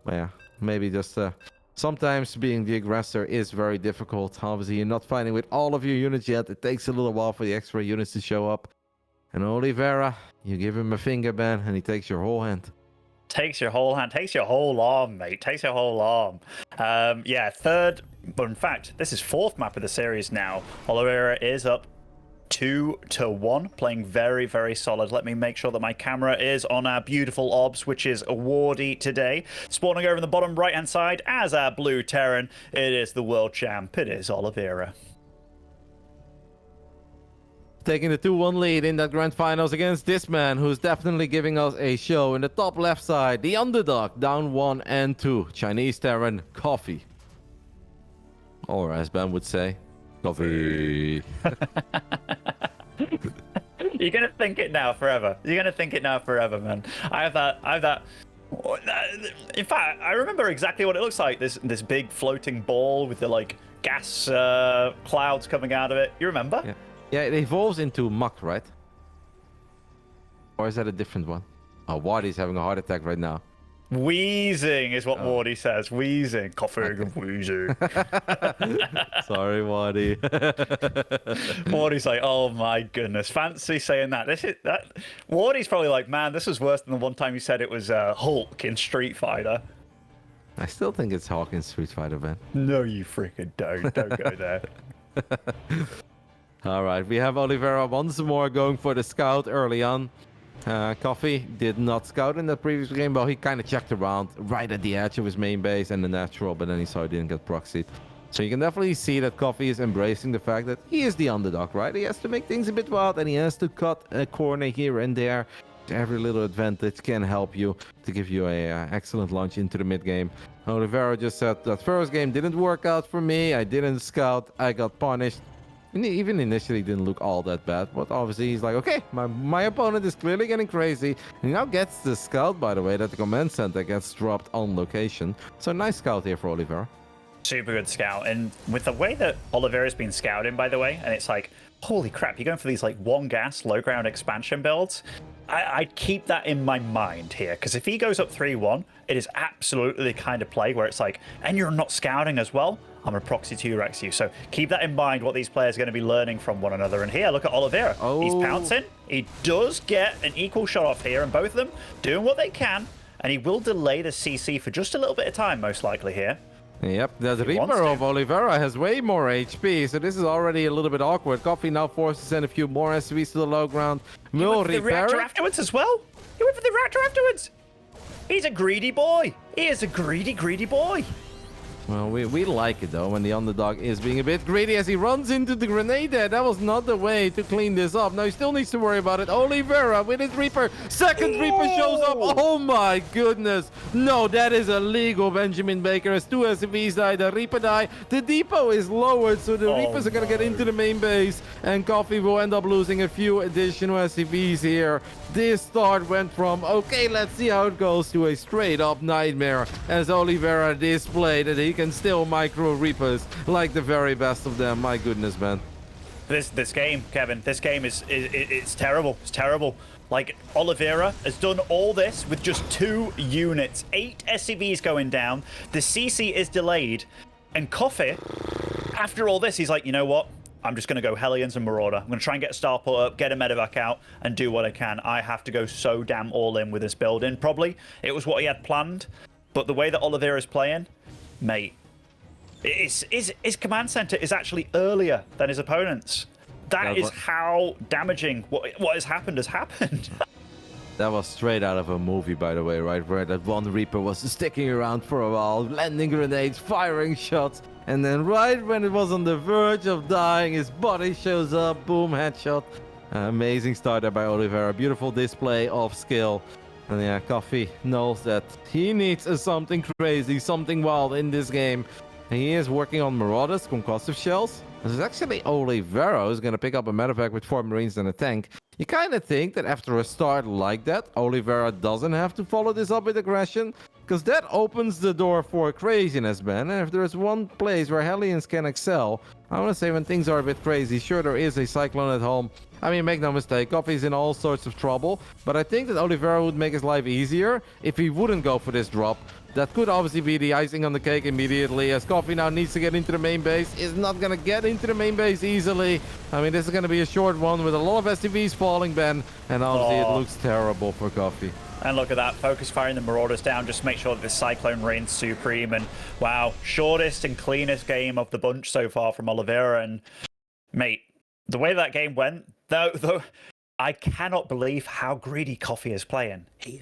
But yeah, maybe just... sometimes being the aggressor is very difficult. Obviously, you're not fighting with all of your units yet. It takes a little while for the extra units to show up. And Oliveira, you give him a finger, Ben, and he takes your whole hand. Takes your whole hand, takes your whole arm, mate. Takes your whole arm. Yeah, third, but in fact, this is 4th map of the series now. Oliveira is up 2-1, playing very solid. Let me make sure that my camera is on our beautiful obs, which is awardy today. Spawning over in the bottom right hand side as our blue Terran, it is the world champ, it is Oliveira. taking the 2-1 lead in that grand finals against this man who's definitely giving us a show. In the top left side, the underdog, down 1 and 2. Chinese Terran, Coffee. Or as Ben would say, Coffee. You're gonna think it now forever. You're gonna think it now forever, man. I have that. In fact, I remember exactly what it looks like. This big floating ball with the like gas clouds coming out of it. You remember? Yeah. Yeah, it evolves into muck, right? Or is that a different one? Oh, Wardy's having a heart attack right now. Wheezing is what Wardy says. Wheezing. Coughing and wheezing. Sorry, Wardy. Wardy's like, oh my goodness. Fancy saying that. Wardy's probably like, man, this is worse than the one time you said it was Hulk in Street Fighter. I still think it's Hawk in Street Fighter, Ben. No, you freaking don't. Don't go there. All right, we have Oliveira once more going for the scout early on. Coffee did not scout in the previous game, but he kind of checked around right at the edge of his main base and the natural, but then he saw he didn't get proxied. So you can definitely see that Coffee is embracing the fact that he is the underdog, right? He has to make things a bit wild and he has to cut a corner here and there. Every little advantage can help you to give you a excellent launch into the mid game. Oliveira just said that first game didn't work out for me. I didn't scout. I got punished. And he even initially didn't look all that bad, but obviously he's like, okay, my opponent is clearly getting crazy. And he now gets the scout, by the way, that the command center gets dropped on location. So nice scout here for Oliveira. Super good scout. And with the way that Oliveira's been scouting, by the way, and it's like, holy crap, you're going for these like one gas, low ground expansion builds. I'd keep that in my mind here, because if he goes up 3-1, it is absolutely the kind of play where it's like, and you're not scouting as well, I'm going to proxy 2-rex you. So keep that in mind, what these players are going to be learning from one another. And here, look at Oliveira. Oh. He's pouncing. He does get an equal shot off here, and both of them doing what they can. And he will delay the CC for just a little bit of time, most likely here. Yep, that Reaper of Oliveira has way more HP, so this is already a little bit awkward. Coffee now forced to send a few more SCVs to the low ground. He went for the reactor afterwards as well. He went for the reactor afterwards. He's a greedy boy. He is a greedy, greedy boy. Well, we like it, though, when the underdog is being a bit greedy as he runs into the grenade there. That was not the way to clean this up. Now, he still needs to worry about it. Oliveira with his Reaper. Second Reaper shows up. Oh, my goodness. No, that is illegal, Benjamin Baker. As 2 SCVs die, the Reaper die. The depot is lowered, so the Reapers are going to get into the main base. And Coffee will end up losing a few additional SCVs here. This start went from, okay, let's see how it goes, to a straight-up nightmare as Oliveira displayed that he can still micro Reapers like the very best of them. My goodness, man. This game, Kevin, this game it's terrible. It's terrible. Like, Oliveira has done all this with just 2 units. 8 SCVs going down. The CC is delayed. And Coffee, after all this, he's like, you know what? I'm just going to go Hellions and Marauder. I'm going to try and get Starport up, get a medevac out, and do what I can. I have to go so damn all in with this build in. Probably it was what he had planned, but the way that Oliveira's playing, mate, his command center is actually earlier than his opponent's. That is how damaging what has happened has happened. That was straight out of a movie, by the way, right? Where that one Reaper was sticking around for a while, landing grenades, firing shots, and then right when it was on the verge of dying, his body shows up, boom, headshot. Amazing start there by Oliveira. Beautiful display of skill. And yeah, Coffee knows that he needs something crazy, something wild in this game. And he is working on Marauders, concussive shells. This is actually Oliveira who's going to pick up a medevac with 4 Marines and a tank. You kind of think that after a start like that, Oliveira doesn't have to follow this up with aggression, because that opens the door for craziness, man. And if there's one place where Hellions can excel, I want to say when things are a bit crazy, sure, there is a Cyclone at home. I mean, make no mistake, Coffee's in all sorts of trouble, but I think that Oliveira would make his life easier if he wouldn't go for this drop. That could obviously be the icing on the cake immediately, as Coffee now needs to get into the main base. Is not going to get into the main base easily. I mean, this is going to be a short one with a lot of SCVs falling, Ben. And obviously it looks terrible for Coffee. And look at that, focus firing the Marauders down, just make sure that this Cyclone reigns supreme. And wow, shortest and cleanest game of the bunch so far from Oliveira. And mate, the way that game went, though I cannot believe how greedy Coffee is playing. He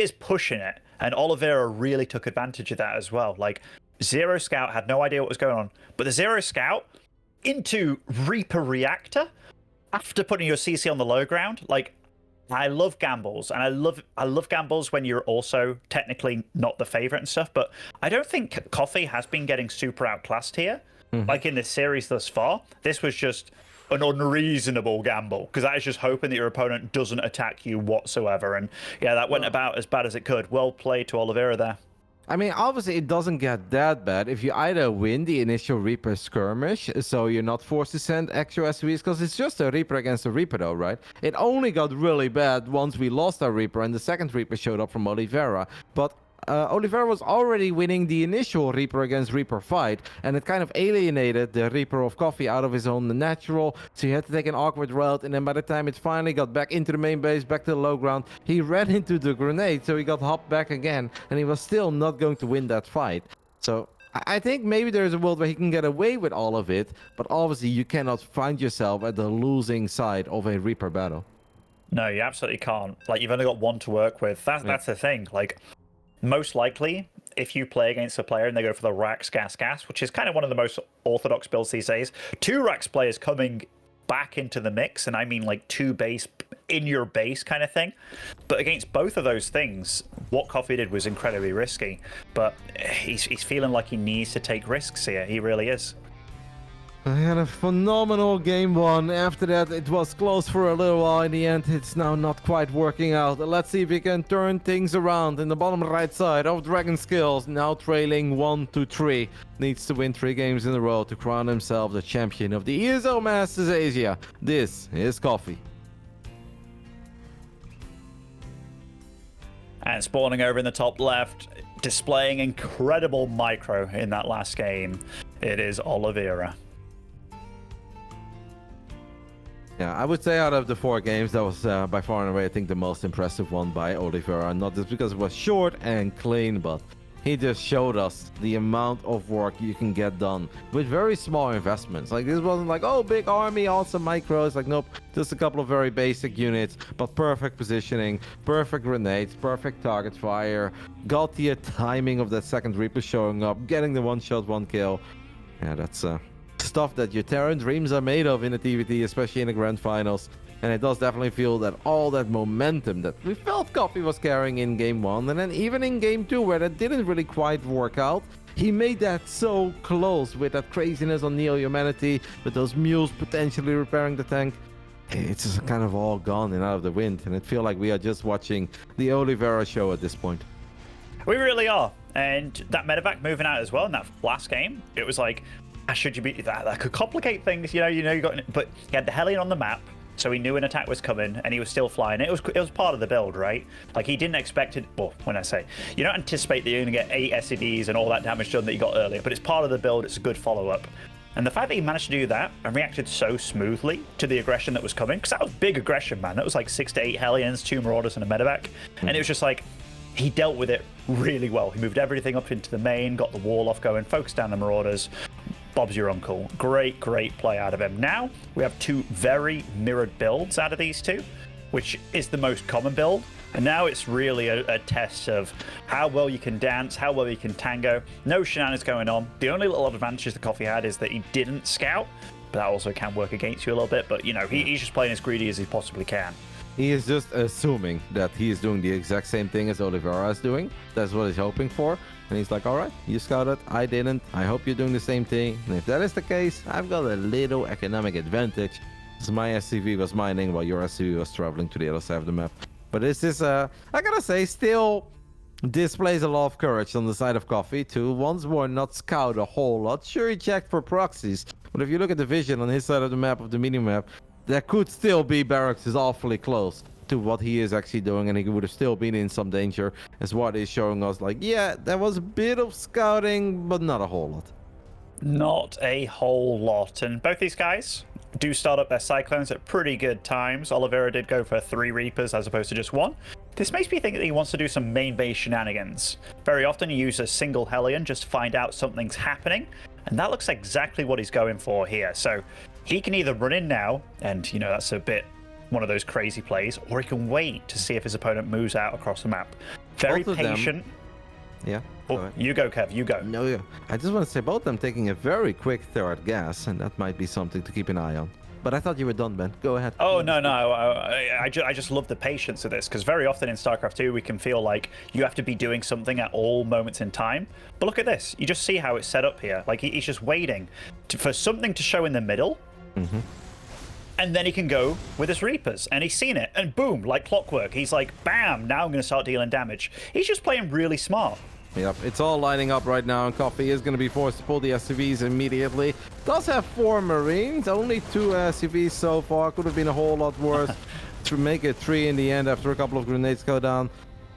is pushing it. And Oliveira really took advantage of that as well. Like, Zero Scout had no idea what was going on. But the Zero Scout into Reaper Reactor? after putting your CC on the low ground, like I love gambles, and I love gambles when you're also technically not the favorite and stuff. But I don't think Coffee has been getting super outclassed here, like in this series thus far. This was just an unreasonable gamble because that is just hoping that your opponent doesn't attack you whatsoever. And yeah, that went about as bad as it could. Well played to Oliveira there. I mean, obviously, it doesn't get that bad if you either win the initial Reaper skirmish, so you're not forced to send extra SCVs, because it's just a Reaper against a Reaper, though, right? It only got really bad once we lost our Reaper and the second Reaper showed up from Oliveira. But Oliveira was already winning the initial Reaper against Reaper fight, and it kind of alienated the Reaper of Coffee out of his own natural, so he had to take an awkward route, and then by the time it finally got back into the main base, back to the low ground, he ran into the grenade, so he got hopped back again, and he was still not going to win that fight. So I think maybe there's a world where he can get away with all of it, but obviously you cannot find yourself at the losing side of a Reaper battle. No, you absolutely can't. Like, you've only got one to work with. That's the thing. Like, most likely, if you play against a player and they go for the Rax Gas, which is kind of one of the most orthodox builds these days, 2 Rax players coming back into the mix, and I mean like 2 base in your base kind of thing. But against both of those things, what Coffee did was incredibly risky. But he's feeling like he needs to take risks here. He really is. I had a phenomenal game 1. After that, it was close for a little while. In the end, it's now not quite working out. Let's see if we can turn things around. In the bottom right side of Dragon Skills, now trailing 1-3. Needs to win 3 games in a row to crown himself the champion of the ESL Masters Asia. This is Coffee. And spawning over in the top left, displaying incredible micro in that last game, it is Oliveira. Yeah, I would say out of the 4 games, that was by far and away, I think, the most impressive one by Oliveira. Not just because it was short and clean, but he just showed us the amount of work you can get done with very small investments. Like, this wasn't like, oh, big army, awesome micros. Like, nope, just a couple of very basic units, but perfect positioning, perfect grenades, perfect target fire, got the timing of that second Reaper showing up, getting the 1-shot, 1-kill. Yeah, that's stuff that your Terran dreams are made of in the TVT, especially in the grand finals. And it does definitely feel that all that momentum that we felt Coffee was carrying in game 1, and then even in game 2, where that didn't really quite work out, he made that so close with that craziness on Neo-Humanity, with those mules potentially repairing the tank. It's just kind of all gone and out of the wind, and it feels like we are just watching the Oliveira show at this point. We really are. And that medevac moving out as well in that last game, it was like, should you be that could complicate things, you got, but he had the Hellion on the map, so he knew an attack was coming, and he was still flying. It was part of the build, right? Like, he didn't expect it. Well, when I say, you don't anticipate that you're going to get 8 SCDs and all that damage done that you got earlier, but it's part of the build. It's a good follow-up. And the fact that he managed to do that and reacted so smoothly to the aggression that was coming, because that was big aggression, man. That was like 6 to 8 Hellions, 2 Marauders, and a medevac. And it was just like, he dealt with it really well. He moved everything up into the main, got the wall off going, focused down the Marauders. Bob's your uncle. Great play out of him. Now we have 2 very mirrored builds out of these 2, which is the most common build. And now it's really a test of how well you can dance, how well you can tango. No shenanigans going on. The only little advantage the Coffee had is that he didn't scout, but that also can work against you a little bit. But, he's just playing as greedy as he possibly can. He is just assuming that he is doing the exact same thing as Oliveira is doing. That's what he's hoping for. And he's like, all right, you scouted, I didn't. I hope you're doing the same thing. And if that is the case, I've got a little economic advantage, because my SCV was mining while your SCV was traveling to the other side of the map. But this is, I gotta say, still displays a lot of courage on the side of Coffee to once more not scout a whole lot. Sure, he checked for proxies, but if you look at the vision on his side of the map, of the mini map, there could still be barracks is awfully close to what he is actually doing, and he would have still been in some danger, as what is showing us. Like, yeah, there was a bit of scouting, but not a whole lot. Not a whole lot. And both these guys do start up their Cyclones at pretty good times. Oliveira did go for 3 Reapers as opposed to just 1. This makes me think that he wants to do some main base shenanigans. Very often he uses a single Hellion just to find out something's happening, and that looks exactly what he's going for here. So he can either run in now, and that's a bit one of those crazy plays, or he can wait to see if his opponent moves out across the map. Very patient. Yeah. Oh, you go, Kev, you go. No, I just want to say both of them taking a very quick third gas, and that might be something to keep an eye on. but I thought you were done, Ben. Go ahead. Oh, no. I just love the patience of this, because very often in StarCraft 2, we can feel like you have to be doing something at all moments in time. But look at this. You just see how it's set up here. Like, he's just waiting for something to show in the middle. And then he can go with his Reapers. And he's seen it. And boom, like clockwork. He's like, bam, now I'm going to start dealing damage. He's just playing really smart. Yep, it's all lining up right now, and Coffee is going to be forced to pull the SCVs immediately. Does have 4 Marines, only 2 SCVs so far. Could have been a whole lot worse to make it 3 in the end after a couple of grenades go down.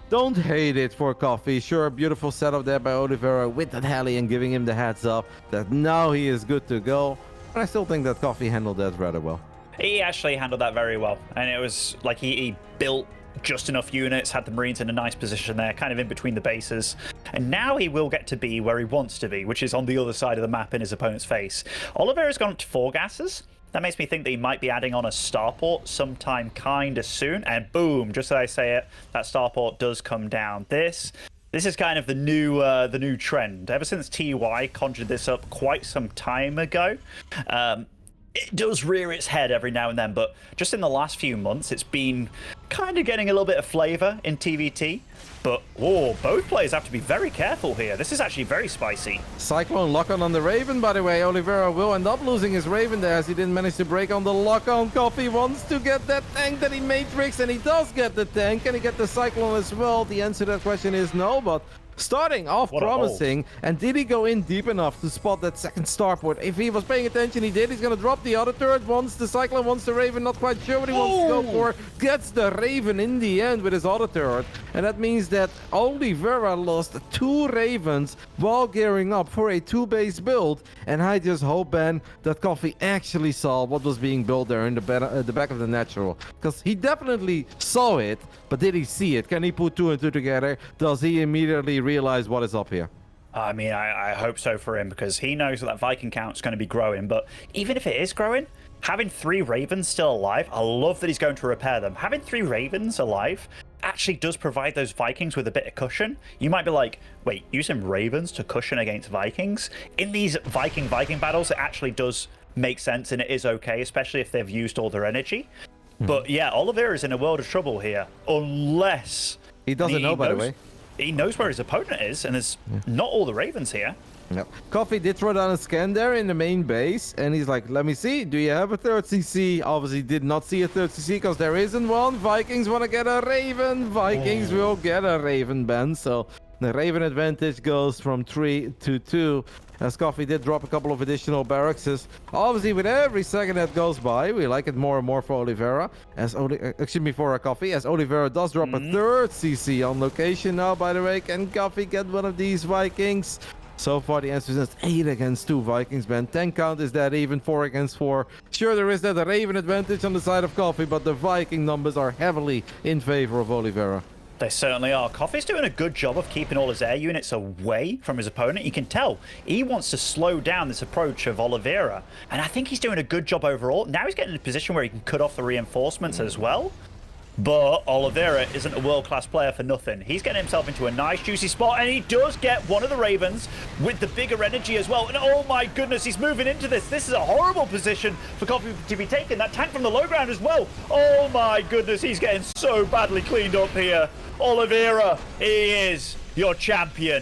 Don't hate it for Coffee. Sure, beautiful setup there by Oliveira with that heli and giving him the heads up that now he is good to go. But I still think that Coffee handled that rather well. He actually handled that very well. And it was like he built just enough units, had the Marines in a nice position there, kind of in between the bases. And now he will get to be where he wants to be, which is on the other side of the map in his opponent's face. Oliveira's gone up to 4 gases. That makes me think that he might be adding on a starport sometime kind of soon. And boom, just as I say it, that starport does come down. This is kind of the new trend. Ever since TY conjured this up quite some time ago, it does rear its head every now and then, but just in the last few months, it's been kind of getting a little bit of flavor in TVT. But, whoa, both players have to be very careful here. This is actually very spicy. Cyclone lock-on on the Raven, by the way. Oliveira will end up losing his Raven there as he didn't manage to break on the lock-on. Coffee wants to get that tank that he matrixed, and he does get the tank. Can he get the Cyclone as well? The answer to that question is no, but starting off promising. And did he go in deep enough to spot that second starport? If he was paying attention, he did. He's going to drop the other turret. Wants the Cyclone, wants the Raven. Not quite sure what he wants to go for. Gets the Raven in the end with his other turret. And that means that Oliveira lost 2 Ravens while gearing up for a 2-base build. And I just hope, Ben, that Coffee actually saw what was being built there in the back of the natural. Because he definitely saw it, but did he see it? Can he put 2 and 2 together? Does he immediately realize what is up here? I mean, I hope so for him, because he knows that Viking count is going to be growing. But even if it is growing, having 3 Ravens still alive, I love that he's going to repair them. Having 3 Ravens alive actually does provide those Vikings with a bit of cushion. You might be like, wait, using Ravens to cushion against Vikings? In these Viking battles, it actually does make sense, and it is okay, especially if they've used all their energy. But yeah, Oliveira is in a world of trouble here, unless he doesn't know, by the way. He knows where his opponent is, and there's not all the Ravens here. Yep. Coffee did throw down a scan there in the main base, and he's like, let me see, do you have a 3rd CC? Obviously did not see a 3rd CC because there isn't one. Vikings want to get a Raven. Vikings will get a Raven, Ben. So the Raven advantage goes from 3 to 2. As Coffee did drop a couple of additional barracks. Obviously, with every second that goes by, we like it more and more for Oliveira. For Coffee, as Oliveira does drop a 3rd CC on location now, by the way. Can Coffee get one of these Vikings? So far, the answer is 8 against 2 Vikings, Ben. 10 count is that even 4 against 4. Sure, there is that Raven advantage on the side of Coffee, but the Viking numbers are heavily in favor of Oliveira. They certainly are. Coffee's doing a good job of keeping all his air units away from his opponent. You can tell he wants to slow down this approach of Oliveira, and I think he's doing a good job overall. Now he's getting in a position where he can cut off the reinforcements as well. But Oliveira isn't a world-class player for nothing. He's getting himself into a nice, juicy spot, and he does get one of the Ravens with the bigger energy as well. And oh my goodness, he's moving into this. This is a horrible position for Coffee to be taken. That tank from the low ground as well. Oh my goodness, he's getting so badly cleaned up here. Oliveira, he is your champion.